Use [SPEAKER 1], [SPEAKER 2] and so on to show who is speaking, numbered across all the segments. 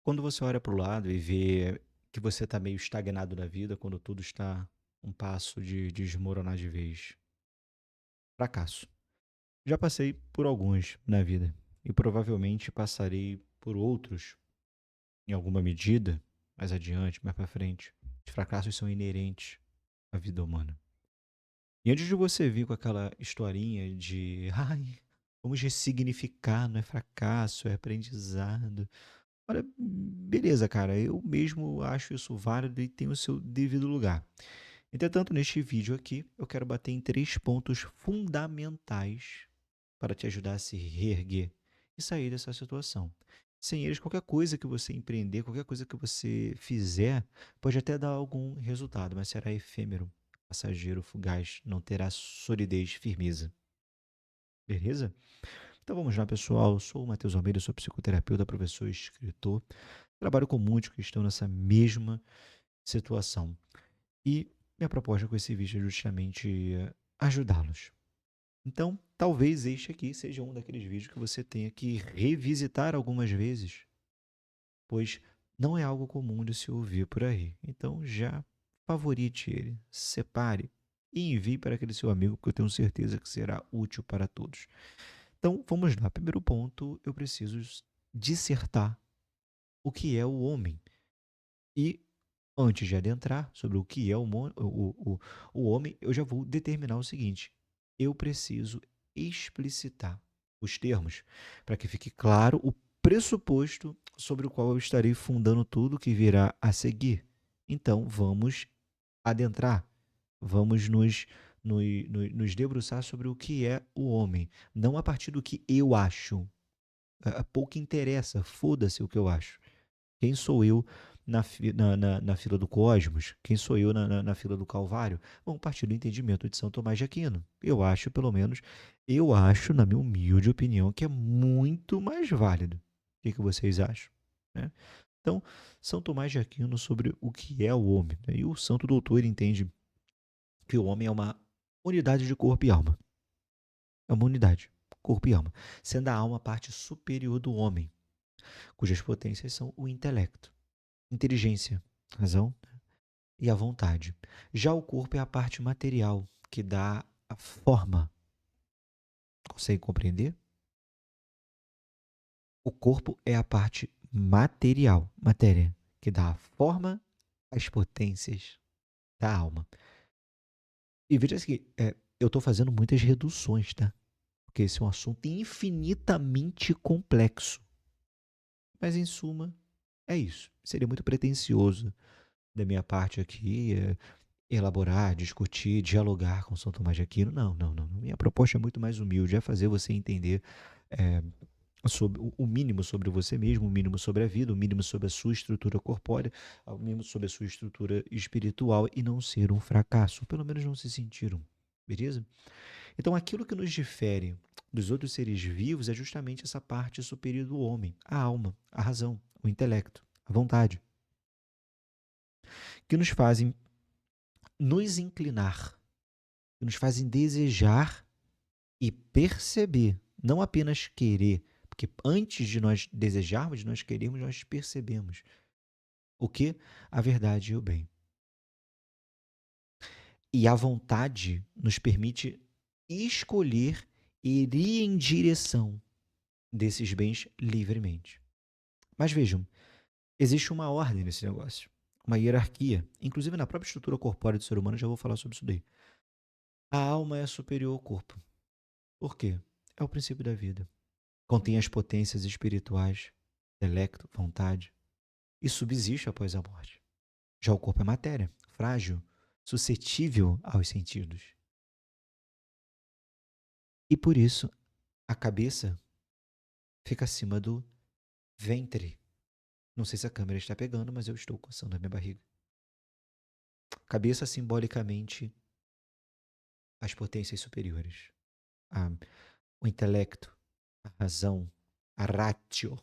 [SPEAKER 1] Quando você olha para o lado e vê que você está meio estagnado na vida, quando tudo está um passo de desmoronar de vez. Fracasso. Já passei por alguns na vida e provavelmente passarei por outros em alguma medida mais adiante, mais para frente. Os fracassos são inerentes à vida humana. E antes de você vir com aquela historinha de, ai, vamos ressignificar, não é fracasso, é aprendizado. Olha, beleza, cara, eu mesmo acho isso válido e tem o seu devido lugar. Entretanto, neste vídeo aqui, eu quero bater em 3 pontos fundamentais para te ajudar a se reerguer e sair dessa situação. Sem eles, qualquer coisa que você empreender, qualquer coisa que você fizer, pode até dar algum resultado, mas será efêmero, passageiro, fugaz, não terá solidez, firmeza. Beleza? Então vamos lá, pessoal. Eu sou o Matheus Almeida, sou psicoterapeuta, professor e escritor. Trabalho com muitos que estão nessa mesma situação. E minha proposta com esse vídeo é justamente ajudá-los. Então, talvez este aqui seja um daqueles vídeos que você tenha que revisitar algumas vezes, pois não é algo comum de se ouvir por aí. Então, já favorite ele, separe e envie para aquele seu amigo que eu tenho certeza que será útil para todos. Então, vamos lá. Primeiro ponto, eu preciso dissertar o que é o homem. E antes de adentrar sobre o que é o homem, eu já vou determinar o seguinte: eu preciso explicitar os termos para que fique claro o pressuposto sobre o qual eu estarei fundando tudo que virá a seguir. Então, vamos adentrar, vamos nos debruçar sobre o que é o homem, não a partir do que eu acho. Pouco interessa, foda-se o que eu acho. Quem sou eu na fila do Cosmos? Quem sou eu na fila do Calvário? Vamos partir do entendimento de São Tomás de Aquino. Eu acho, pelo menos, eu acho, na minha humilde opinião, que é muito mais válido. O que vocês acham? Né? Então, São Tomás de Aquino sobre o que é o homem. Né? E o Santo Doutor ele entende que o homem é uma unidade de corpo e alma. É uma unidade, corpo e alma. Sendo a alma a parte superior do homem, cujas potências são o intelecto, inteligência, razão e a vontade. Já o corpo é a parte material que dá a forma. Consegue compreender? O corpo é a parte material, matéria, que dá a forma às potências da alma. E veja que eu estou fazendo muitas reduções, tá? Porque esse é um assunto infinitamente complexo. Mas, em suma, é isso. Seria muito pretensioso da minha parte aqui elaborar, discutir, dialogar com São Tomás de Aquino. Não, não, não. Minha proposta é muito mais humilde, é fazer você entender eh, sobre o mínimo sobre você mesmo, o mínimo sobre a vida, o mínimo sobre a sua estrutura corpórea, o mínimo sobre a sua estrutura espiritual e não ser um fracasso, pelo menos não se sentir um, beleza? Então aquilo que nos difere dos outros seres vivos é justamente essa parte superior do homem, a alma, a razão, o intelecto, a vontade, que nos fazem nos inclinar, que nos fazem desejar e perceber, não apenas querer, porque antes de nós desejarmos, de nós queremos, nós percebemos o que? A verdade e o bem. E a vontade nos permite escolher e ir em direção desses bens livremente. Mas vejam, existe uma ordem nesse negócio, uma hierarquia, inclusive na própria estrutura corpórea do ser humano, já vou falar sobre isso daí. A alma é superior ao corpo. Por quê? É o princípio da vida. Contém as potências espirituais, intelecto, vontade, e subsiste após a morte. Já o corpo é matéria, frágil, suscetível aos sentidos. E por isso, a cabeça fica acima do ventre. Não sei se a câmera está pegando, mas eu estou coçando a minha barriga. Cabeça simbolicamente as potências superiores. A, o intelecto, a razão, a ratio,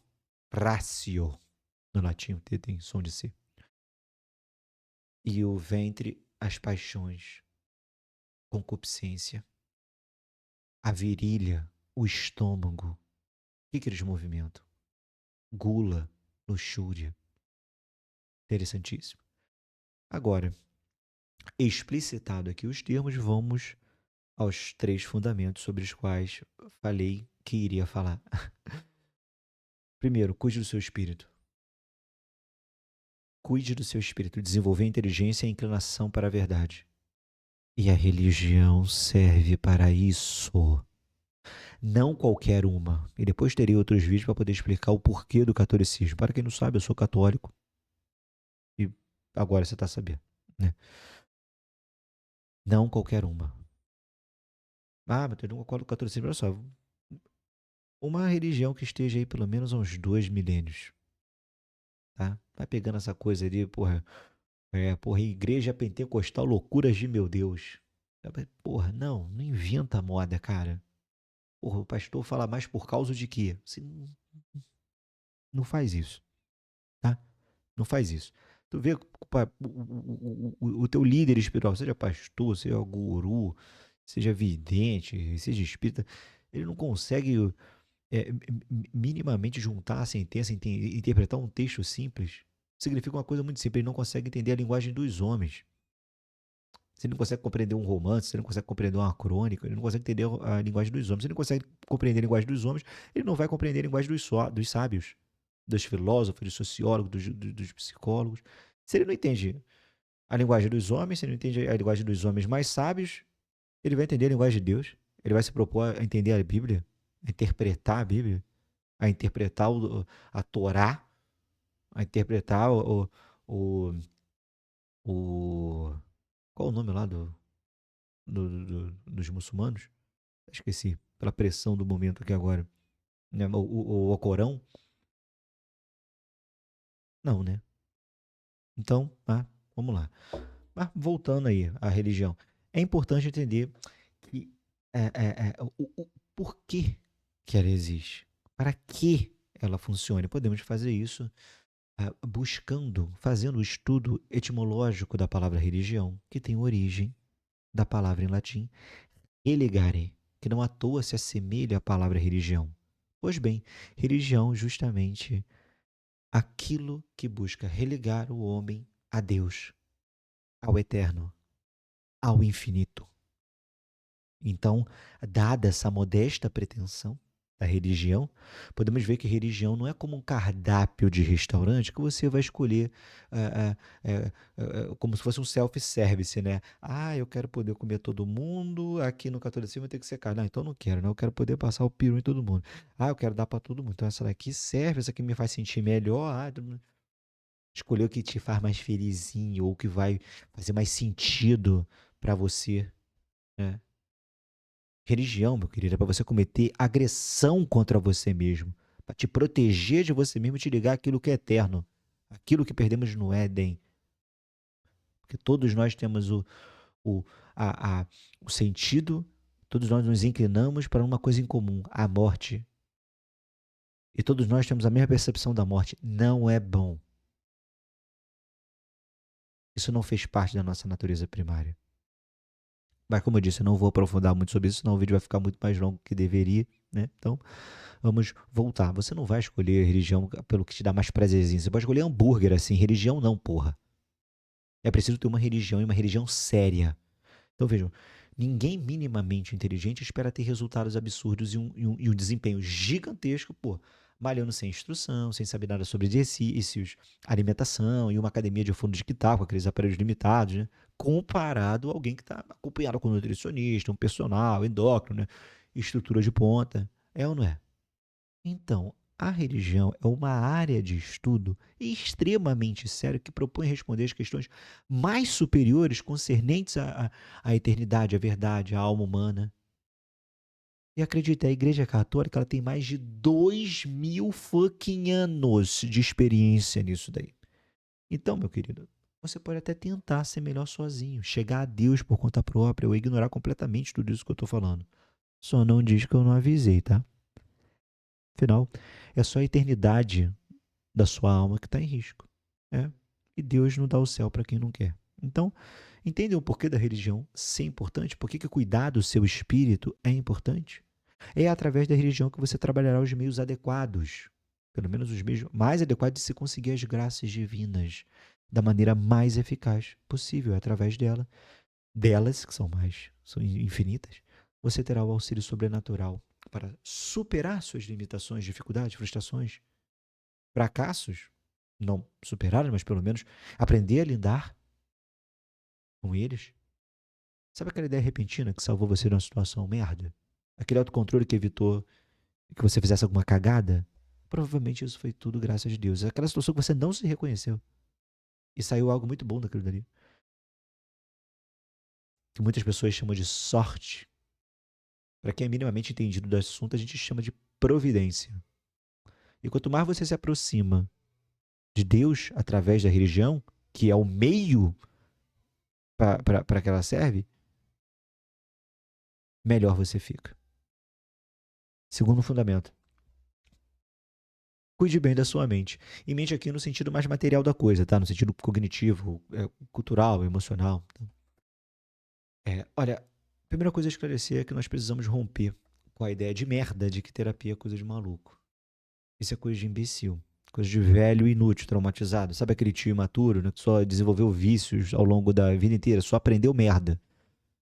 [SPEAKER 1] no latim, tem som de C. E o ventre, as paixões, concupiscência, a virilha, o estômago. O que eles movimentam? Gula, luxúria. Interessantíssimo. Agora, explicitado aqui os termos, vamos aos 3 fundamentos sobre os quais falei que iria falar. Primeiro, cuide do seu espírito. Cuide do seu espírito, desenvolver a inteligência e a inclinação para a verdade. E a religião serve para isso. Não qualquer uma. E depois terei outros vídeos para poder explicar o porquê do catolicismo. Para quem não sabe, eu sou católico. E agora você está sabendo, né? Não qualquer uma. Ah, mas eu não concordo com o catolicismo. Olha só, uma religião que esteja aí pelo menos há uns 2 milênios, tá? Vai pegando essa coisa ali, porra, igreja pentecostal, loucuras de meu Deus. Porra, não inventa moda, cara. Porra, o pastor fala mais por causa de quê? Você não faz isso, tá? Não faz isso. Tu vê o teu líder espiritual, seja pastor, seja guru, seja vidente, seja espírita, ele não consegue minimamente juntar a sentença, interpretar um texto simples. Significa uma coisa muito simples, ele não consegue entender a linguagem dos homens. Se ele não consegue compreender um romance, se ele não consegue compreender uma crônica, ele não consegue entender a linguagem dos homens. Se ele não consegue compreender a linguagem dos homens, ele não vai compreender a linguagem dos sábios, dos filósofos, dos sociólogos, dos psicólogos. Se ele não entende a linguagem dos homens, se ele não entende a linguagem dos homens mais sábios, ele vai entender a linguagem de Deus. Ele vai se propor a entender a Bíblia, a interpretar a Bíblia, a interpretar a Torá, a interpretar o, o qual o nome lá dos muçulmanos? Esqueci, pela pressão do momento aqui agora. Né? O Corão? Não, né? Então, vamos lá. Mas voltando aí à religião, é importante entender que o porquê que ela existe, para que ela funciona. Podemos fazer isso fazendo o estudo etimológico da palavra religião, que tem origem da palavra em latim religare, que não à toa se assemelha à palavra religião. Pois bem, religião justamente aquilo que busca religar o homem a Deus, ao eterno, ao infinito. Então, dada essa modesta pretensão da religião, podemos ver que religião não é como um cardápio de restaurante que você vai escolher como se fosse um self-service, né? Ah, eu quero poder comer todo mundo, aqui no catolicismo tem que ser carne. Não, então não quero, né? Eu quero poder passar o peru em todo mundo. Ah, eu quero dar para todo mundo. Então essa daqui serve, essa aqui me faz sentir melhor. Escolher o que te faz mais felizinho ou o que vai fazer mais sentido para você, né? Religião, meu querido, é para você cometer agressão contra você mesmo, para te proteger de você mesmo e te ligar aquilo que é eterno, aquilo que perdemos no Éden. Porque todos nós temos o, o sentido, todos nós nos inclinamos para uma coisa em comum, a morte. E todos nós temos a mesma percepção da morte. Não é bom. Isso não fez parte da nossa natureza primária. Mas, como eu disse, eu não vou aprofundar muito sobre isso, senão o vídeo vai ficar muito mais longo do que deveria, né? Então, vamos voltar. Você não vai escolher religião pelo que te dá mais prazerzinho. Você pode escolher hambúrguer assim. Religião não, porra. É preciso ter uma religião e uma religião séria. Então, vejam, ninguém minimamente inteligente espera ter resultados absurdos e um desempenho gigantesco, pô, malhando sem instrução, sem saber nada sobre exercícios, alimentação e uma academia de fundo de quintal com aqueles aparelhos limitados, né? Comparado a alguém que está acompanhado com um nutricionista, um personal, endócrino, né? Estrutura de ponta. É ou não é? Então, a religião é uma área de estudo extremamente séria que propõe responder as questões mais superiores concernentes à eternidade, à verdade, à alma humana. E acredita, a Igreja Católica ela tem mais de 2.000 fucking anos de experiência nisso daí. Então, meu querido, você pode até tentar ser melhor sozinho, chegar a Deus por conta própria ou ignorar completamente tudo isso que eu estou falando. Só não diz que eu não avisei, tá? Afinal, é só a eternidade da sua alma que está em risco. Né? E Deus não dá o céu para quem não quer. Então, entendem o porquê da religião ser importante? Por que cuidar do seu espírito é importante? É através da religião que você trabalhará os meios adequados pelo menos os meios mais adequados de se conseguir as graças divinas da maneira mais eficaz possível, através delas, que são infinitas, você terá o auxílio sobrenatural para superar suas limitações, dificuldades, frustrações, fracassos, não superar, mas pelo menos aprender a lidar com eles. Sabe aquela ideia repentina que salvou você de uma situação merda? Aquele autocontrole que evitou que você fizesse alguma cagada? Provavelmente isso foi tudo graças a Deus. Aquela situação que você não se reconheceu. E saiu algo muito bom daquilo dali. Que muitas pessoas chamam de sorte. Para quem é minimamente entendido do assunto, a gente chama de providência. E quanto mais você se aproxima de Deus através da religião, que é o meio para que ela serve, melhor você fica. Segundo fundamento. Cuide bem da sua mente. E mente aqui no sentido mais material da coisa, tá? No sentido cognitivo, cultural, emocional. Olha, a primeira coisa a esclarecer é que nós precisamos romper com a ideia de merda de que terapia é coisa de maluco. Isso é coisa de imbecil. Coisa de velho inútil, traumatizado. Sabe aquele tio imaturo, né, que só desenvolveu vícios ao longo da vida inteira, só aprendeu merda.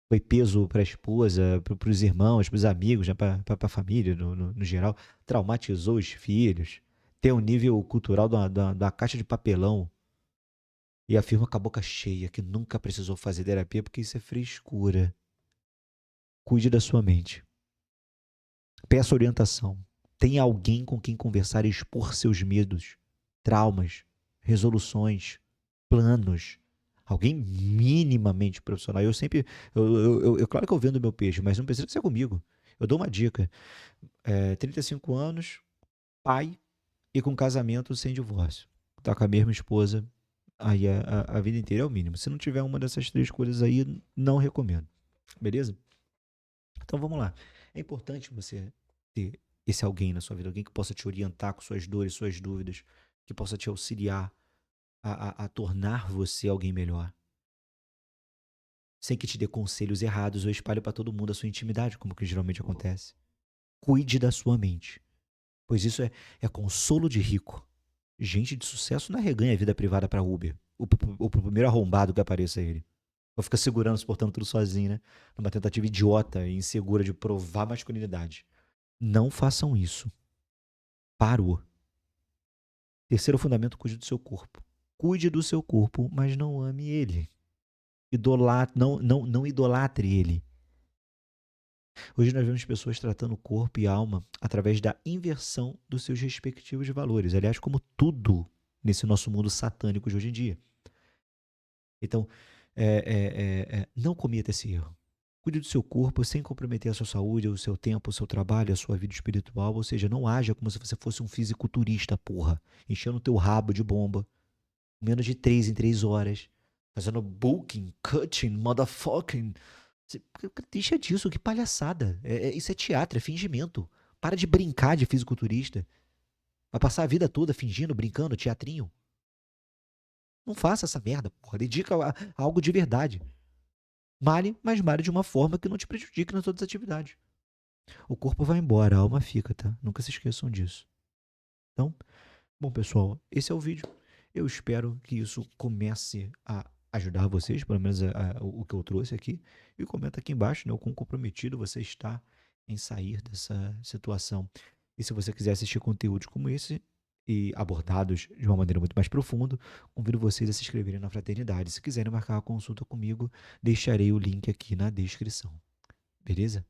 [SPEAKER 1] Foi peso para a esposa, para os irmãos, para os amigos, né, para a família no geral. Traumatizou os filhos. Tem um nível cultural da caixa de papelão. E afirma com a boca cheia que nunca precisou fazer terapia porque isso é frescura. Cuide da sua mente. Peça orientação. Tenha alguém com quem conversar e expor seus medos, traumas, resoluções, planos. Alguém minimamente profissional. Claro que eu vendo meu peixe, mas não precisa ser comigo. Eu dou uma dica. 35 anos, pai e com casamento sem divórcio. Tá com a mesma esposa aí a vida inteira é o mínimo. Se não tiver uma dessas três coisas aí, não recomendo. Beleza? Então vamos lá. É importante você ter esse alguém na sua vida, alguém que possa te orientar com suas dores, suas dúvidas, que possa te auxiliar a tornar você alguém melhor. Sem que te dê conselhos errados ou espalhe para todo mundo a sua intimidade, como que geralmente acontece. Cuide da sua mente, pois isso é consolo de rico. Gente de sucesso não arreganha a vida privada para Uber, ou pro primeiro arrombado que apareça ele. Ou fica segurando, suportando tudo sozinho, né? Numa tentativa idiota e insegura de provar masculinidade. Não façam isso. Parou. Terceiro fundamento, cuide do seu corpo. Cuide do seu corpo, mas não ame ele. Não idolatre ele. Hoje nós vemos pessoas tratando corpo e alma através da inversão dos seus respectivos valores. Aliás, como tudo nesse nosso mundo satânico de hoje em dia. Então, não cometa esse erro. Cuide do seu corpo sem comprometer a sua saúde, o seu tempo, o seu trabalho, a sua vida espiritual. Ou seja, não haja como se você fosse um fisiculturista, porra. Enchendo o teu rabo de bomba. Menos de 3 em 3 horas. Fazendo bulking, cutting, motherfucking. Deixa disso, que palhaçada. Isso é teatro, é fingimento. Para de brincar de fisiculturista. Vai passar a vida toda fingindo, brincando, teatrinho. Não faça essa merda, porra. Dedica a algo de verdade. Male, mas male de uma forma que não te prejudique nas outras atividades. O corpo vai embora, a alma fica, tá? Nunca se esqueçam disso. Então, bom, pessoal, esse é o vídeo. Eu espero que isso comece a ajudar vocês, pelo menos o que eu trouxe aqui. E comenta aqui embaixo, né, o quão comprometido você está em sair dessa situação. E se você quiser assistir conteúdos como esse e abordados de uma maneira muito mais profunda, convido vocês a se inscreverem na Fraternidade. Se quiserem marcar uma consulta comigo, deixarei o link aqui na descrição. Beleza?